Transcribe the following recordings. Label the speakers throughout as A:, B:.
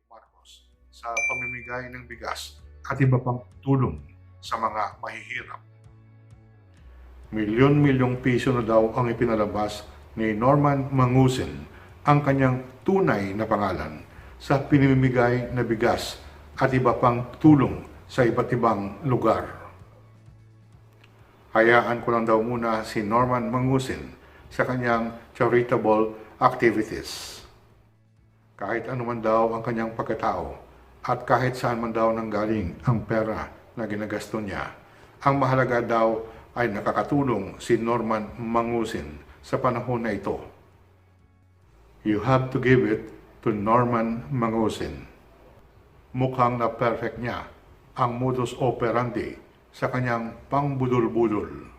A: Marcos sa pamimigay ng bigas at iba pang tulong sa mga mahihirap. Milyon-milyong piso na daw ang ipinalabas ni Norman Mangusin, ang kanyang tunay na pangalan, sa pinimigay na bigas at iba pang tulong sa iba't ibang lugar. Hayaan ko lang daw muna si Norman Mangusin sa kanyang charitable activities. Kahit anuman daw ang kanyang pagkatao at kahit saan man daw nanggaling ang pera na ginagasto niya, ang mahalaga daw ay nakakatulong si Norman Mangusin sa panahon na ito. You have to give it to Norman Mangusin. Mukhang na perfect niya ang modus operandi sa kanyang pangbudol-budol.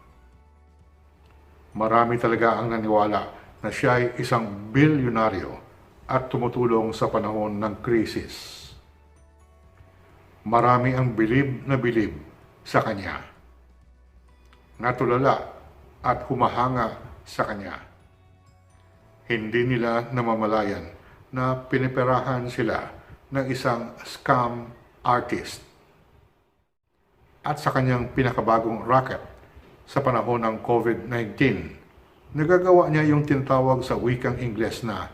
A: Marami talaga ang naniwala na siya ay isang bilyonaryo at tumutulong sa panahon ng krisis. Marami ang bilib na bilib sa kanya. Natulala at humahanga sa kanya. Hindi nila namamalayan na piniperahan sila ng isang scam artist. At sa kanyang pinakabagong racket sa panahon ng COVID-19, nagagawa niya yung tinatawag sa wikang Ingles na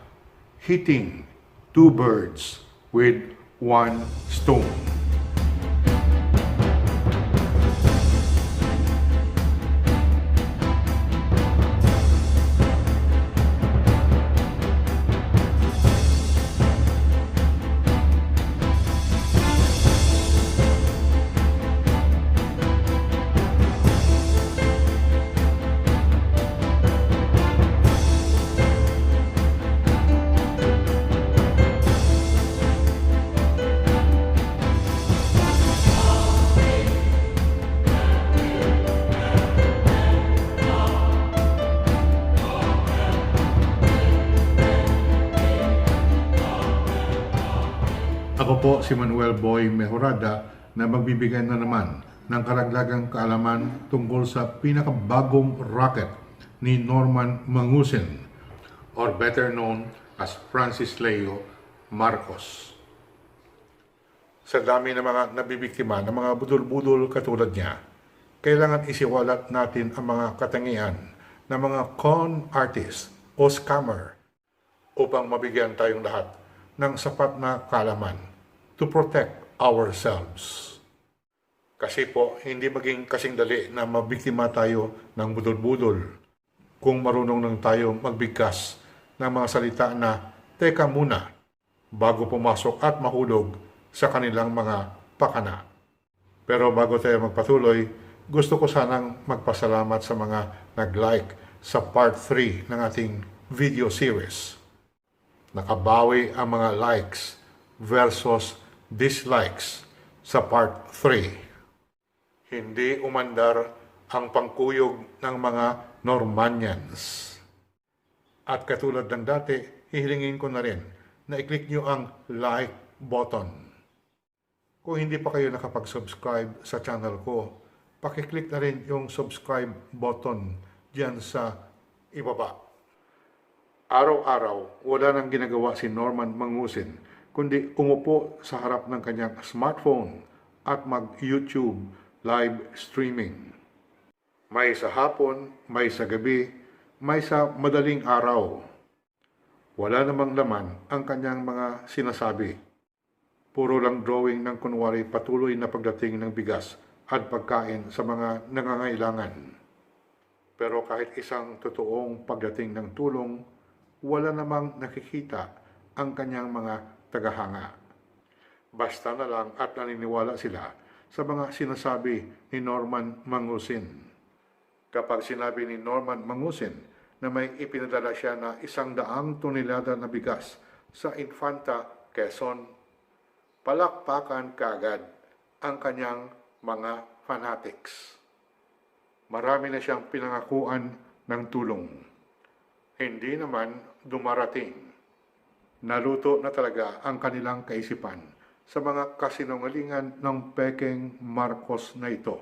A: hitting two birds with one stone. Ako po si Manuel Boy Mejorada na magbibigay na naman ng karagdagang kaalaman tungkol sa pinakabagong racket ni Norman Mangusin, or better known as Francis Leo Marcos. Sa dami ng mga nabibiktima ng mga budol-budol katulad niya, kailangan isiwalat natin ang mga katangian ng mga con artist o scammer upang mabigyan tayong lahat ng sapat na kaalaman to protect ourselves. Kasi po, hindi maging kasing dali na mabiktima tayo ng budol-budol kung marunong lang tayo magbigkas ng mga salita na teka muna bago pumasok at mahulog sa kanilang mga pakana. Pero bago tayo magpatuloy, gusto ko sanang magpasalamat sa mga nag-like sa part 3 ng ating video series. Nakabawi ang mga likes versus dislikes sa part 3. Hindi umandar ang pangkuyog ng mga Normanians. At katulad ng dati, hihilingin ko na rin na i-click nyo ang like button. Kung hindi pa kayo nakapag-subscribe sa channel ko, pakiclick na rin yung subscribe button dyan sa ibaba. Araw-araw, wala nang ginagawa si Norman Mangusin kundi umupo sa harap ng kanyang smartphone at mag-YouTube live streaming. May sa hapon, may sa gabi, may sa madaling araw. Wala namang laman ang kanyang mga sinasabi. Puro lang drawing ng kunwari patuloy na pagdating ng bigas at pagkain sa mga nangangailangan. Pero kahit isang totoong pagdating ng tulong, wala namang nakikita ang kanyang mga tagahanga. Basta na lang at naniniwala sila sa mga sinasabi ni Norman Mangusin. Kapag sinabi ni Norman Mangusin na may ipinadala siya na 100 tonelada na bigas sa Infanta, Quezon, palakpakan kaagad ang kanyang mga fanatics. Marami na siyang pinangakuan ng tulong. Hindi naman dumarating. Naluto na talaga ang kanilang kaisipan sa mga kasinungalingan ng pekeng Marcos na ito.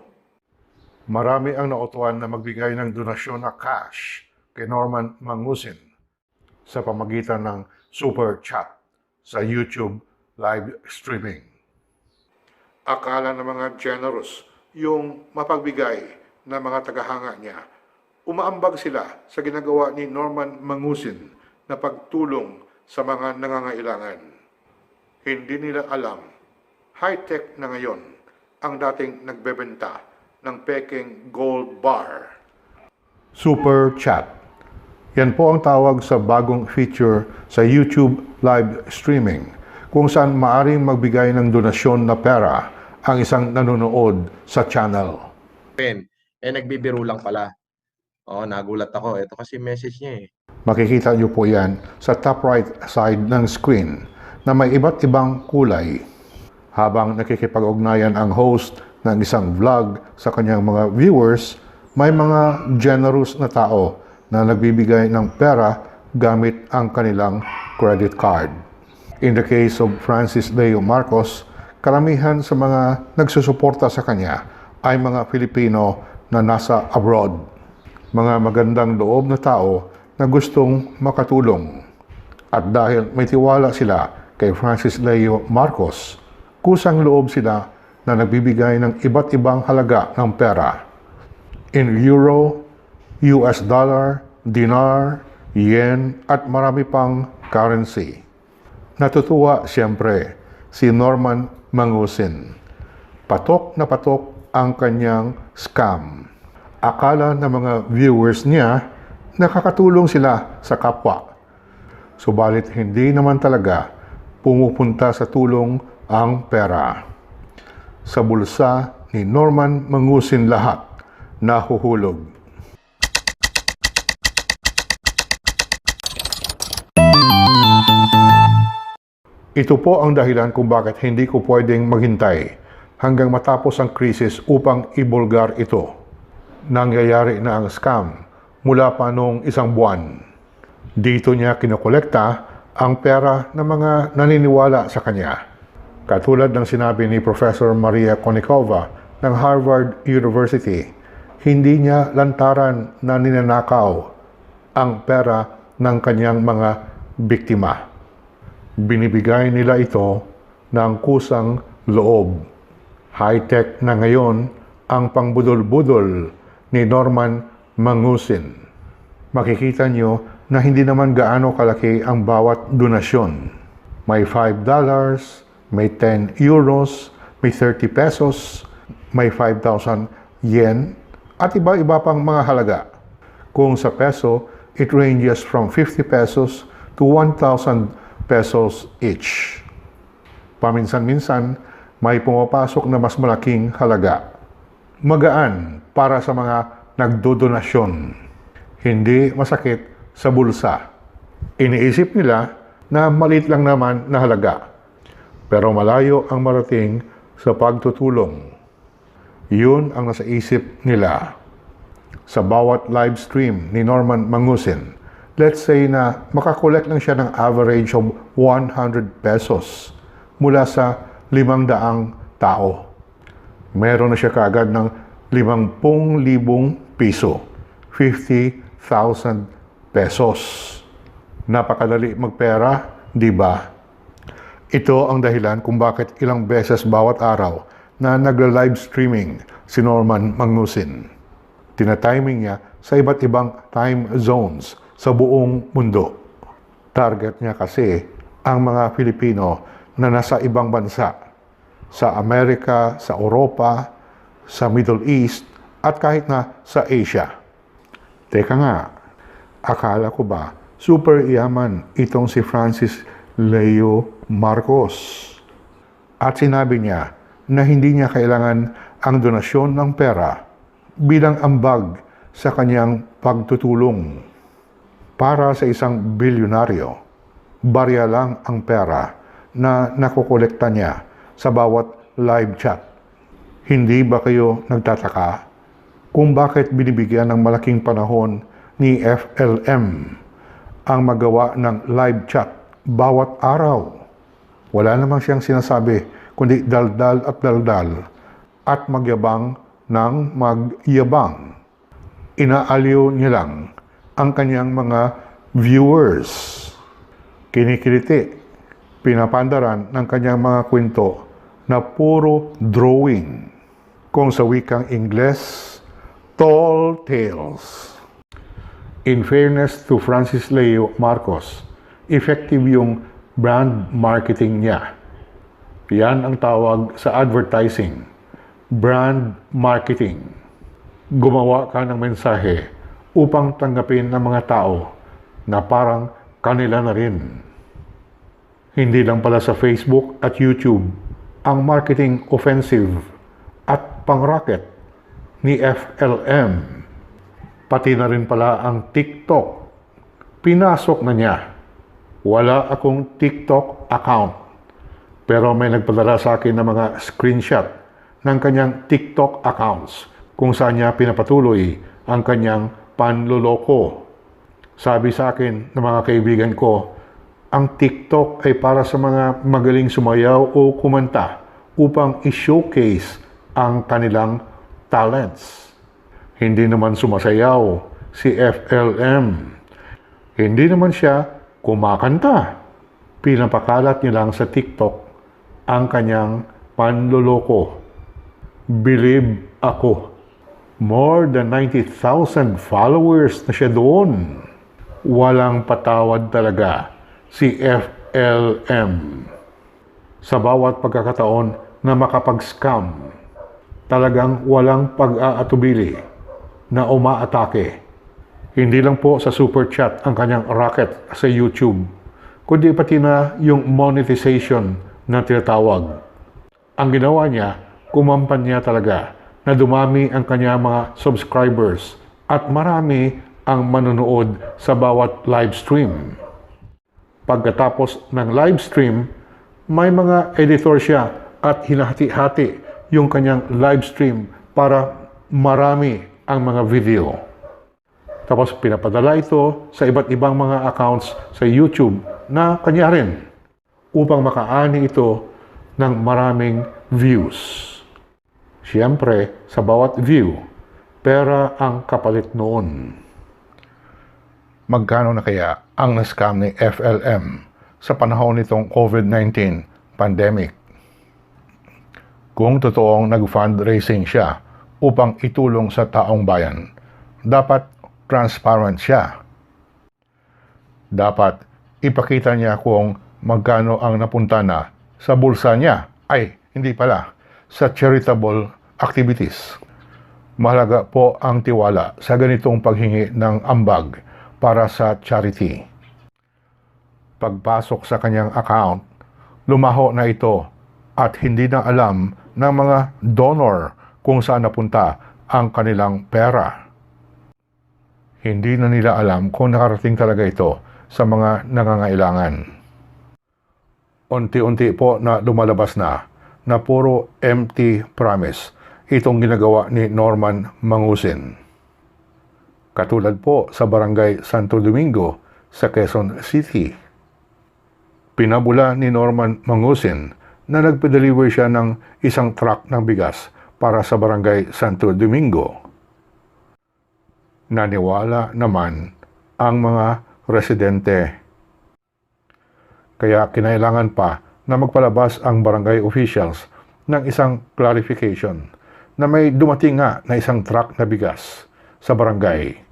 A: Marami ang nautuan na magbigay ng donasyon na cash kay Norman Mangusin sa pamagitan ng super chat sa YouTube live streaming. Akala ng mga generous yung mapagbigay na mga tagahanga niya. Umaambag sila sa ginagawa ni Norman Mangusin na pagtulong sa mga nangangailangan. Hindi nila alam, high-tech na ngayon ang dating nagbebenta ng peking gold bar. Super Chat. Yan po ang tawag sa bagong feature sa YouTube live streaming kung saan maaring magbigay ng donasyon na pera ang isang nanonood sa channel.
B: Nagbibiro lang pala. Nagulat ako. Ito kasi message niya eh.
A: Makikita niyo po yan sa top right side ng screen na may iba't ibang kulay. Habang nakikipag-ugnayan ang host ng isang vlog sa kanyang mga viewers, may mga generous na tao na nagbibigay ng pera gamit ang kanilang credit card. In the case of Francis Leo Marcos, karamihan sa mga nagsusuporta sa kanya ay mga Pilipino na nasa abroad. Mga magandang loob na tao na gustong makatulong. At dahil may tiwala sila kay Francis Leo Marcos, kusang loob sila na nagbibigay ng iba't ibang halaga ng pera. In euro, US dollar, dinar, yen, at marami pang currency. Natutuwa siyempre si Norman Mangusin. Patok na patok ang kanyang scam. Akala ng mga viewers niya nakakatulong sila sa kapwa. Subalit hindi naman talaga pumupunta sa tulong ang pera. Sa bulsa ni Norman Mangusin lahat nahuhulog. Ito po ang dahilan kung bakit hindi ko pwedeng maghintay hanggang matapos ang krisis upang ibulgar ito. Nangyayari na ang scam mula pa noong isang buwan. Dito niya kinokolekta ang pera ng mga naniniwala sa kanya. Katulad ng sinabi ni Professor Maria Konnikova ng Harvard University, hindi niya lantaran na ninanakaw ang pera ng kanyang mga biktima. Binibigay nila ito ng kusang loob. High-tech na ngayon ang pangbudol-budol ni Norman Mangusin. Makikita nyo na hindi naman gaano kalaki ang bawat donasyon. May $5, may 10 euros, may 30 pesos, may 5,000 yen, at iba-iba pang mga halaga. Kung sa peso, it ranges from 50 pesos to 1,000 pesos each. Paminsan-minsan, may pumapasok na mas malaking halaga. Magaan para sa mga nagdodonasyon. Hindi masakit sa bulsa. Iniisip nila na maliit lang naman na halaga. Pero malayo ang marating sa pagtutulong. Yun ang nasa isip nila. Sa bawat live stream ni Norman Mangusin, let's say na makakolekt lang siya ng average of 100 pesos mula sa 500 tao. Meron na siya kaagad ng 50,000 piso, 50,000 pesos. Napakadali magpera, di ba? Ito ang dahilan kung bakit ilang beses bawat araw na nagla-live streaming si Norman Mangusin. Tinatiming niya sa iba't ibang time zones sa buong mundo. Target niya kasi ang mga Pilipino na nasa ibang bansa, sa Amerika, sa Europa, sa Middle East, at kahit na sa Asia. Teka nga, akala ko ba super yaman itong si Francis Leo Marcos? At sinabi niya na hindi niya kailangan ang donasyon ng pera bilang ambag sa kanyang pagtutulong. Para sa isang bilyonaryo, barya lang ang pera na nakokolekta niya sa bawat live chat. Hindi ba kayo nagtataka kung bakit binibigyan ng malaking panahon ni FLM ang magawa ng live chat bawat araw? Wala namang siyang sinasabi kundi daldal at magyabang ng magyabang. Inaaliw niya lang ang kanyang mga viewers. Kinikiliti Pinapandaran ng kanyang mga kwento na puro drawing. Kung sa wikang Ingles, tall tales. In fairness to Francis Leo Marcos, effective yung brand marketing niya. Yan ang tawag sa advertising, brand marketing. Gumawa ka ng mensahe upang tanggapin ng mga tao na parang kanila na rin. Hindi lang pala sa Facebook at YouTube ang marketing offensive at pang-racket ni FLM. Pati na rin pala ang TikTok. Pinasok na niya. Wala akong TikTok account. Pero may nagpadala sa akin ng mga screenshot ng kanyang TikTok accounts kung saan niya pinapatuloy ang kanyang panloloko. Sabi sa akin ng mga kaibigan ko, ang TikTok ay para sa mga magaling sumayaw o kumanta upang i-showcase ang kanilang talents. Hindi naman sumasayaw si FLM. Hindi naman siya kumakanta. Pinapakalat niya lang sa TikTok ang kanyang panloloko. Believe ako. More than 90,000 followers na siya doon. Walang patawad talaga si FLM. Sa bawat pagkakataon na makapag-scam, talagang walang pag-aatubili na umaatake. Hindi lang po sa super chat ang kanyang racket sa YouTube, kundi pati na yung monetization na tinatawag. Ang ginawa niya, kumampanya talaga na dumami ang kanyang mga subscribers at marami ang manonood sa bawat live stream. Pagkatapos ng live stream, may mga editor siya at hinahati-hati yung kanyang live stream para marami ang mga video. Tapos pinapadala ito sa iba't ibang mga accounts sa YouTube na kanya rin upang makaani ito ng maraming views. Siyempre, sa bawat view, pera ang kapalit noon. Magkano na kaya ang na-scam ni FLM sa panahon nitong COVID-19 pandemic? Kung totoong nag-fundraising siya upang itulong sa taong bayan, dapat transparent siya. Dapat ipakita niya kung magkano ang napunta na sa bulsa niya. Ay, hindi pala, sa charitable activities. Mahalaga po ang tiwala sa ganitong paghingi ng ambag para sa charity. Pagpasok sa kanyang account, lumaho na ito at hindi na alam ng mga donor kung saan napunta ang kanilang pera. Hindi na nila alam kung nakarating talaga ito sa mga nangangailangan. Unti-unti po na lumalabas na puro empty promise itong ginagawa ni Norman Mangusin. Katulad po sa Barangay Santo Domingo sa Quezon City. Pinabula ni Norman Mangusin na nagpa-deliver siya ng isang truck ng bigas para sa Barangay Santo Domingo. Naniwala naman ang mga residente. Kaya kinailangan pa na magpalabas ang barangay officials ng isang clarification na may dumating nga na isang truck na bigas sa barangay.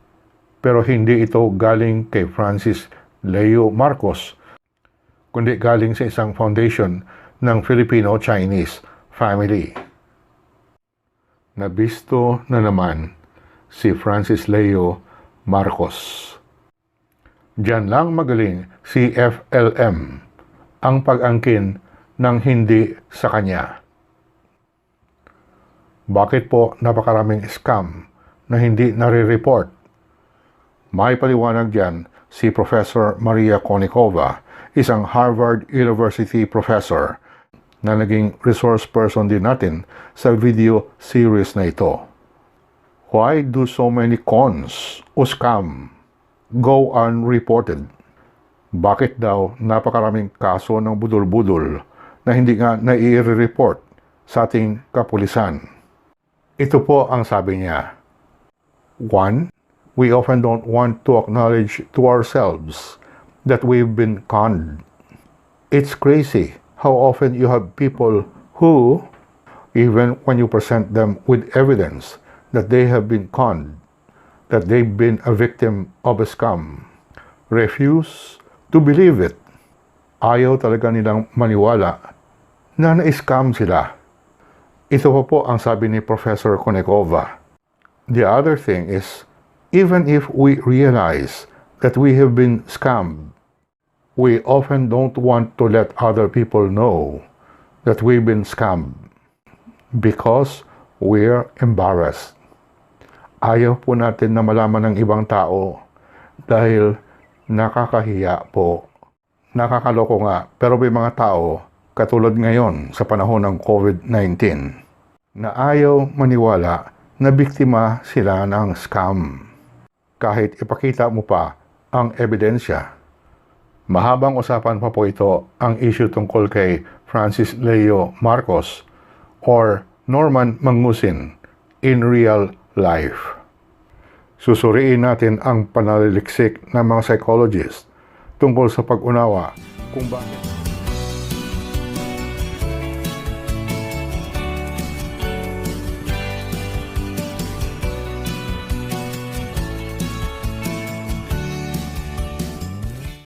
A: Pero hindi ito galing kay Francis Leo Marcos, kundi galing sa isang foundation ng Filipino-Chinese family. Nabisto na naman si Francis Leo Marcos. Diyan lang magaling si FLM ang pag-angkin ng hindi sa kanya. Bakit po napakaraming scam na hindi nare-report? May paliwanag diyan si Professor Maria Konnikova, isang Harvard University professor na naging resource person din natin sa video series na ito. Why do so many cons o scam go unreported? Bakit daw napakaraming kaso ng budol-budol na hindi nga nai-report sa ating kapulisan? Ito po ang sabi niya. 1. We often don't want to acknowledge to ourselves that we've been conned. It's crazy how often you have people who, even when you present them with evidence that they have been conned, that they've been a victim of a scam, refuse to believe it. Ayaw talaga nilang maniwala na na-scam sila. Ito po ang sabi ni Professor Konekova. The other thing is, even if we realize that we have been scammed, we often don't want to let other people know that we've been scammed because we're embarrassed. Ayaw po natin na malaman ng ibang tao dahil nakakahiya po. Nakakaloko nga, pero may mga tao, katulad ngayon sa panahon ng COVID-19, na ayaw maniwala na biktima sila ng scam. Kahit ipakita mo pa ang ebidensya. Mahabang usapan pa po ito ang issue tungkol kay Francis Leo Marcos or Norman Mangusin in real life. Susuriin natin ang pananaliksik ng mga psychologists tungkol sa pag-unawa kung bakit